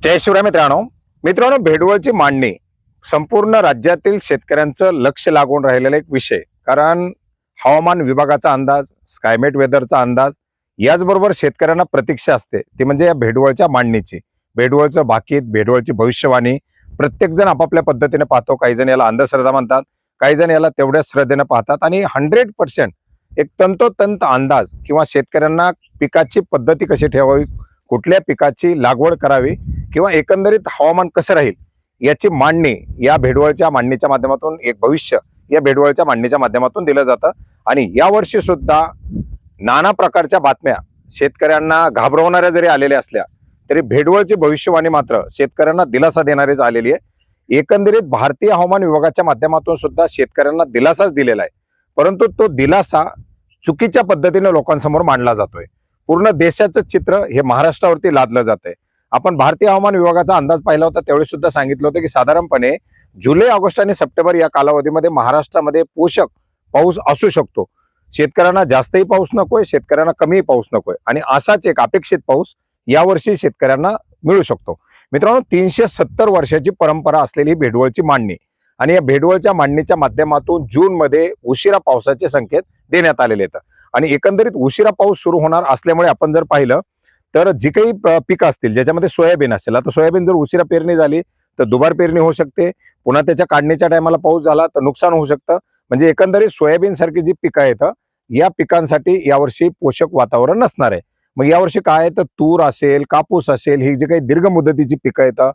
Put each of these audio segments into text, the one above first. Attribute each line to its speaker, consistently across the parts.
Speaker 1: जय शिवराय मित्रांनो भेडवळची मांडणी संपूर्ण राज्यातील शेतकऱ्यांचं लक्ष लागून राहिलेला एक विषय। कारण हवामान विभागाचा अंदाज, स्कायमेट वेदरचा अंदाज, याचबरोबर शेतकऱ्यांना प्रतीक्षा असते ती म्हणजे या भेडवळच्या मांडणीची। भेडवळचं भाकीत, भेडवळची भविष्यवाणी प्रत्येक जण आपापल्या पद्धतीने पाहतो। काही जण याला अंधश्रद्धा म्हणतात, काही जण याला तेवढ्याच श्रद्धेने पाहतात आणि 100% एक तंतोतंत अंदाज किंवा शेतकऱ्यांना पिकाची पद्धती कशी ठेवावी, कुठल्या पिकाची लागवड करावी किंवा एकंदरीत हवामान कसं राहील याची मांडणी या भेडवळच्या मांडणीच्या माध्यमातून, एक भविष्य या भेडवळच्या मांडणीच्या माध्यमातून दिलं जातं। आणि यावर्षी सुद्धा नाना प्रकारच्या बातम्या शेतकऱ्यांना घाबरवणाऱ्या जरी आलेल्या असल्या तरी भेडवळची भविष्यवाणी मात्र शेतकऱ्यांना दिलासा देणारीच आलेली आहे। एकंदरीत भारतीय हवामान विभागाच्या माध्यमातून सुद्धा शेतकऱ्यांना दिलासाच दिलेला आहे, परंतु तो दिलासा चुकीच्या पद्धतीने लोकांसमोर मांडला जातोय। पूर्ण देशाचं चित्र हे महाराष्ट्रावरती लादलं जातंय। आपण भारतीय हवामान विभागाचा अंदाज पाहिला होता त्यावेळी सुद्धा सांगितलं होतं की साधारणपणे जुलै, ऑगस्ट आणि सप्टेंबर या कालावधीमध्ये महाराष्ट्रामध्ये पोषक पाऊस असू शकतो। शेतकऱ्यांना जास्तही पाऊस नकोय, शेतकऱ्यांना कमीही पाऊस नकोय आणि असाच एक अपेक्षित पाऊस यावर्षी शेतकऱ्यांना मिळू शकतो। मित्रांनो, 370 वर्षाची परंपरा असलेली भेडवळची मांडणी आणि या भेडवळच्या मांडणीच्या माध्यमातून जून मध्ये उशिरा पावसाचे संकेत देण्यात आलेले आहेत। आणि एकंदरीत उशिरा पाऊस सुरू होणार असल्यामुळे आपण जर पाहिलं तर जी काही पिकं असतील ज्याच्यामध्ये सोयाबीन असेल, आता सोयाबीन जर उशिरा पेरणी झाली तर दुबार पेरणी होऊ शकते, पुन्हा त्याच्या काढणीच्या टायमाला पाऊस झाला तर नुकसान होऊ शकतं। म्हणजे एकंदरीत सोयाबीन सारखी जी पिकं आहेत या पिकांसाठी यावर्षी पोषक वातावरण नसणार आहे। मग यावर्षी काय आहे तर तूर असेल, कापूस असेल, ही जी काही दीर्घ मुदतीची पिकं आहेत,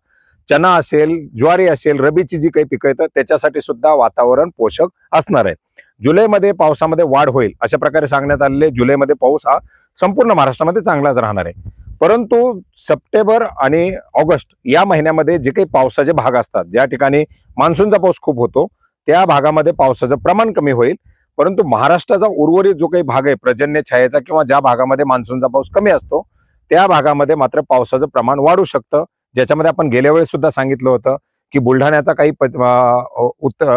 Speaker 1: चना असेल, ज्वारी असेल, रबीची जी काही पिकं आहेत त्याच्यासाठी सुद्धा वातावरण पोषक असणार आहे। जुलैमध्ये पावसामध्ये वाढ होईल अशा प्रकारे सांगण्यात आलेले। जुलैमध्ये पाऊस हा संपूर्ण महाराष्ट्रामध्ये चांगलाच राहणार आहे, परंतु सप्टेंबर आणि ऑगस्ट या महिन्यामध्ये जे काही पावसाचे भाग असतात, ज्या ठिकाणी मान्सूनचा पाऊस खूप होतो त्या भागामध्ये पावसाचं प्रमाण कमी होईल। परंतु महाराष्ट्राचा उर्वरित जो काही भाग आहे पर्जन्य छायेचा किंवा ज्या भागामध्ये मान्सूनचा पाऊस कमी असतो त्या भागामध्ये मात्र पावसाचं प्रमाण वाढू शकतं। ज्याच्यामध्ये आपण गेल्या वेळेस सुद्धा सांगितलं होतं की बुलढाण्याचा काही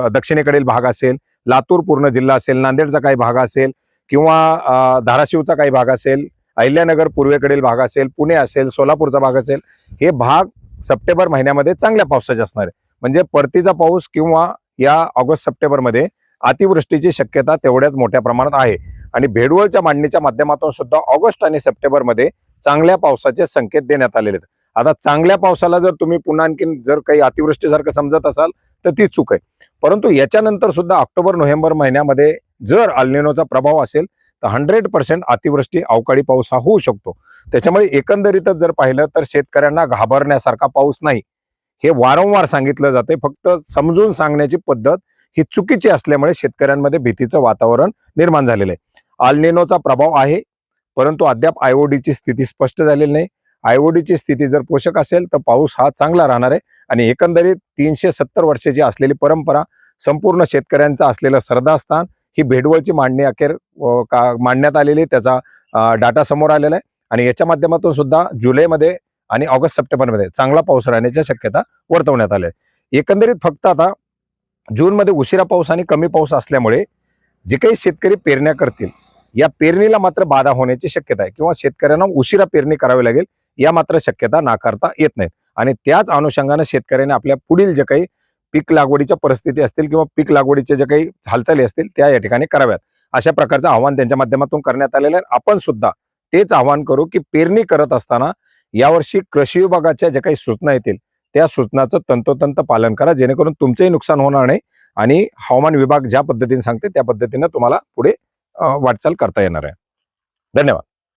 Speaker 1: दक्षिणेकडील भाग असेल, लातूर पूर्ण जिल्हा असेल, नांदेडचा काही भाग असेल किंवा धाराशिवचा काही भाग असेल, अहिल्यानगर पूर्वेकडील भाग असेल, पुणे असेल, सोलापूरचा भाग असेल, हे भाग सप्टेंबर महिन्यामध्ये चांगल्या पावसाचे असणार आहे। म्हणजे परतीचा पाऊस किंवा या ऑगस्ट सप्टेंबरमध्ये अतिवृष्टीची शक्यता तेवढ्याच मोठ्या प्रमाणात आहे। आणि भेडवळच्या मांडणीच्या माध्यमातून सुद्धा ऑगस्ट आणि सप्टेंबरमध्ये चांगल्या पावसाचे संकेत देण्यात आलेले आहेत। आता चांगल्या पावसाला जर तुम्ही पुन्हा आणखीन जर काही अतिवृष्टीसारखं समजत असाल तर ती चूक आहे। परंतु याच्यानंतर सुद्धा ऑक्टोबर नोव्हेंबर महिन्यामध्ये जर अल निनोचा प्रभाव असेल तर 100% अतिवृष्टी, अवकाळी पाऊस हा होऊ शकतो। त्याच्यामुळे एकंदरीतच जर पाहिलं तर शेतकऱ्यांना घाबरण्यासारखा पाऊस नाही, हे वारंवार सांगितलं जाते। फक्त समजून सांगण्याची पद्धत ही चुकीची असल्यामुळे शेतकऱ्यांमध्ये भीतीचं वातावरण निर्माण झालेलं आहे। अल निनोचा प्रभाव आहे, परंतु अद्याप आयओडीची स्थिती स्पष्ट झालेली नाही। आयओडीची स्थिती जर पोषक असेल तर पाऊस हा चांगला राहणार आहे। आणि एकंदरीत 370 वर्षाची असलेली परंपरा, संपूर्ण शेतकऱ्यांचं असलेलं श्रद्धास्थान, ही भेडवळची मांडणी अखेर मांडण्यात आलेली, त्याचा डाटा समोर आलेला आहे। आणि याच्या माध्यमातून सुद्धा जुलैमध्ये आणि ऑगस्ट सप्टेंबरमध्ये चांगला पाऊस राहण्याच्या शक्यता वर्तवण्यात आल्या आहे। एकंदरीत फक्त आता जूनमध्ये उशिरा पाऊस आणि कमी पाऊस असल्यामुळे जे काही शेतकरी पेरण्या करतील या पेरणीला मात्र बाधा होण्याची शक्यता आहे किंवा शेतकऱ्यांना उशिरा पेरणी करावी लागेल या मात्र शक्यता नाकारता येत नाहीत। आणि त्याच अनुषंगाने शेतकऱ्यांनी आपल्या पुढील जे काही पीक लागवडीच्या परिस्थिती असतील किंवा पीक लागवडीचे जे काही हालचाली असतील त्या या ठिकाणी कराव्यात, अशा प्रकारचं आव्हान त्यांच्या माध्यमातून करण्यात आलेलं आहे। आपण सुद्धा तेच आव्हान करू की पेरणी करत असताना यावर्षी कृषी विभागाच्या ज्या काही सूचना येतील त्या सूचनाचं तंतोतंत पालन करा, जेणेकरून तुमचंही नुकसान होणार नाही आणि हवामान विभाग ज्या पद्धतीने सांगते त्या पद्धतीने तुम्हाला पुढे वाटचाल करता येणार आहे। धन्यवाद।